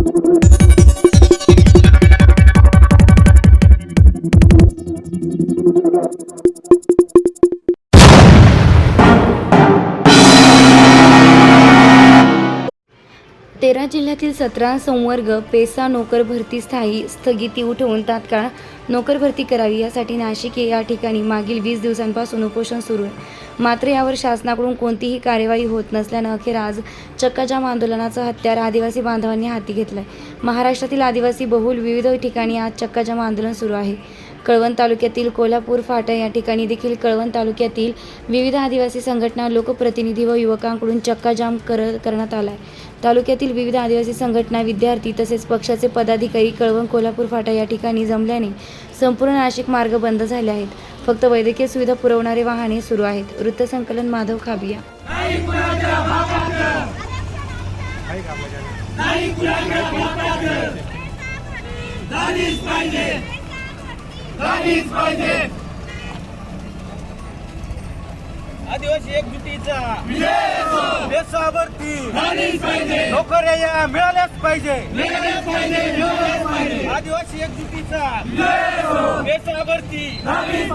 तेरा जिल्ह्यातील 17 संवर्ग पेसा नोकर भरती स्थगिती उठवून तात्काळ नोकर भरती करावी यासाठी नाशिक या ठिकाणी मागील 20 दिवसांपासून उपोषण सुरू आहे। मात्र यावर शासनाकडून कोणतीही कार्यवाही होत नसल्यानं अखेर आज चक्काजाम आंदोलनाचं हत्यार आदिवासी बांधवांनी हाती घेतलंय। महाराष्ट्रातील आदिवासी बहुल विविध ठिकाणी आज चक्काजाम आंदोलन सुरू आहे। कळवण तालुक्यातील कोल्हापूर फाटा या ठिकाणी देखील कळवण तालुक्यातील विविध आदिवासी संघटना, लोकप्रतिनिधी व युवकांकडून चक्काजाम करण्यात आला आहे। तालुक्यातील विविध आदिवासी संघटना, विद्यार्थी तसेच पक्षाचे पदाधिकारी कळवण कोल्हापूर फाटा या ठिकाणी जमल्याने संपूर्ण नाशिक मार्ग बंद झाले आहेत। फक्त वैद्यकीय सुविधा पुरवणारे वाहने सुरू आहेत। वृत्तसंकलन माधव खाबिया। आदिवासी एकजुटीचा पेसा भरती नोकऱ्या मिळाल्याच पाहिजे। आदिवासी एकजुटीचा पेसा भरती